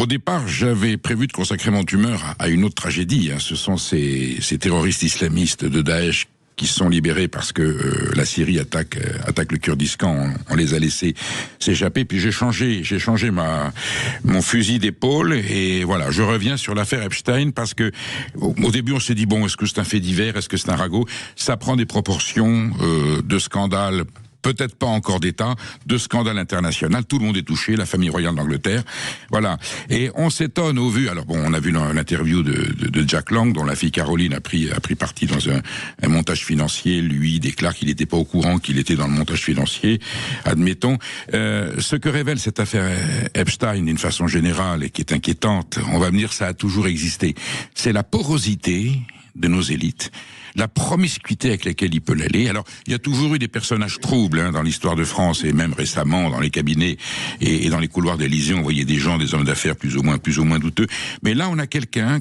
Au départ, j'avais prévu de consacrer mon humeur à une autre tragédie. Ce sont ces terroristes islamistes de Daesh qui sont libérés parce que la Syrie attaque le Kurdistan. On les a laissés s'échapper. Puis j'ai changé mon fusil d'épaule et voilà, je reviens sur l'affaire Epstein parce que au début on s'est dit bon, est-ce que c'est un fait divers, est-ce que c'est un ragot? Ça prend des proportions de scandale. Peut-être pas encore d'État, de scandale international. Tout le monde est touché, la famille royale d'Angleterre. Voilà. Et on s'étonne au vu. Alors bon, on a vu l'interview de Jack Lang, dont la fille Caroline a pris parti dans un montage financier. Lui déclare qu'il n'était pas au courant qu'il était dans le montage financier. Admettons. Ce que révèle cette affaire Epstein d'une façon générale et qui est inquiétante, on va me dire ça a toujours existé. C'est la porosité de nos élites. La promiscuité avec laquelle il peut l'aller. Alors, il y a toujours eu des personnages troubles dans l'histoire de France et même récemment dans les cabinets et dans les couloirs d'Élysée, on voyait des gens, des hommes d'affaires plus ou moins douteux. Mais là, on a quelqu'un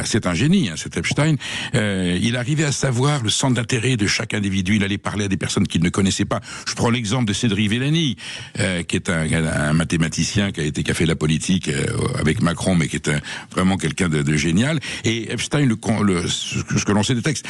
c'est un génie, cet Epstein. Il arrivait à savoir le centre d'intérêt de chaque individu. Il allait parler à des personnes qu'il ne connaissait pas. Je prends l'exemple de Cédric Villani, qui est un mathématicien qui a fait la politique avec Macron, mais qui est vraiment quelqu'un de génial. Et Epstein, ce que l'on sait des textes.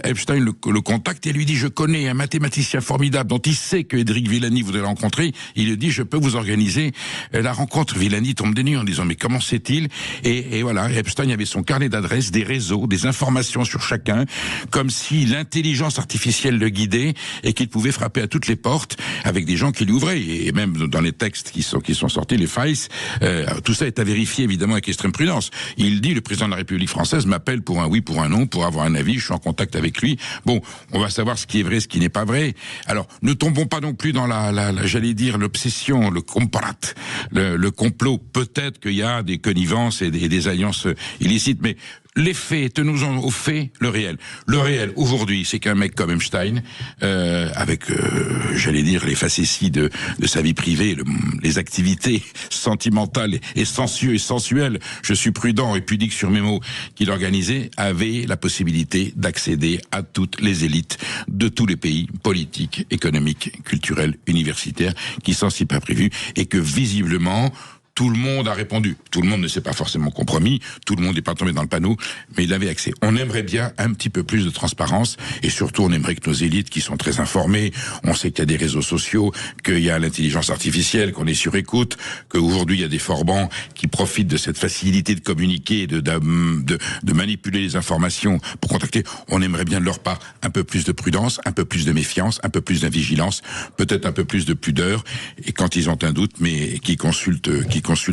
Epstein le contacte et lui dit: je connais un mathématicien formidable dont il sait que Cédric Villani voudrait le rencontrer. Il lui dit: je peux vous organiser la rencontre. Villani tombe des nues en disant: mais comment sait-il? Et voilà, Epstein avait son carnet d'adresses, des réseaux, des informations sur chacun, comme si l'intelligence artificielle le guidait et qu'il pouvait frapper à toutes les portes avec des gens qui lui ouvraient. Et même dans les textes qui sont sortis, les files, tout ça est à vérifier évidemment avec extrême prudence. Il dit: le président de la République française m'appelle pour un oui, pour un non, pour avoir un avis, je suis en contact avec lui. Bon, on va savoir ce qui est vrai, ce qui n'est pas vrai. Alors, ne tombons pas non plus dans j'allais dire, l'obsession, le complot. Peut-être qu'il y a des connivences et des alliances illicites, mais les faits, tenons-en aux faits, le réel. Le réel, aujourd'hui, c'est qu'un mec comme Epstein, avec, j'allais dire, les facéties de sa vie privée, les activités sentimentales et sensuelles, je suis prudent et pudique sur mes mots, qu'il organisait, avait la possibilité d'accéder à toutes les élites de tous les pays politiques, économiques, culturels, universitaires, qui sont si pas prévus, et que visiblement, tout le monde a répondu. Tout le monde ne s'est pas forcément compromis, tout le monde n'est pas tombé dans le panneau, mais il avait accès. On aimerait bien un petit peu plus de transparence, et surtout on aimerait que nos élites, qui sont très informées, on sait qu'il y a des réseaux sociaux, qu'il y a l'intelligence artificielle, qu'on est sur écoute, qu'aujourd'hui il y a des forbans qui profitent de cette facilité de communiquer, de manipuler les informations pour contacter. On aimerait bien de leur part un peu plus de prudence, un peu plus de méfiance, un peu plus de vigilance, peut-être un peu plus de pudeur, et quand ils ont un doute, mais qui consultent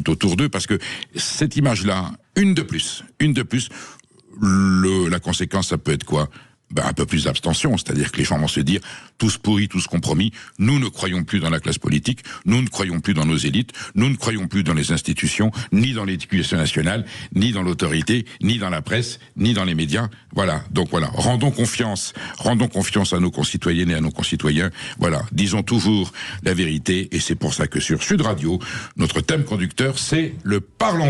autour d'eux, parce que cette image-là, une de plus, la conséquence, ça peut être quoi? Un peu plus d'abstention, c'est-à-dire que les gens vont se dire: tous pourris, tous compromis, nous ne croyons plus dans la classe politique, nous ne croyons plus dans nos élites, nous ne croyons plus dans les institutions, ni dans l'éducation nationale, ni dans l'autorité, ni dans la presse, ni dans les médias. Voilà, donc voilà, rendons confiance à nos concitoyennes et à nos concitoyens. Voilà, disons toujours la vérité, et c'est pour ça que sur Sud Radio, notre thème conducteur, c'est le parlons.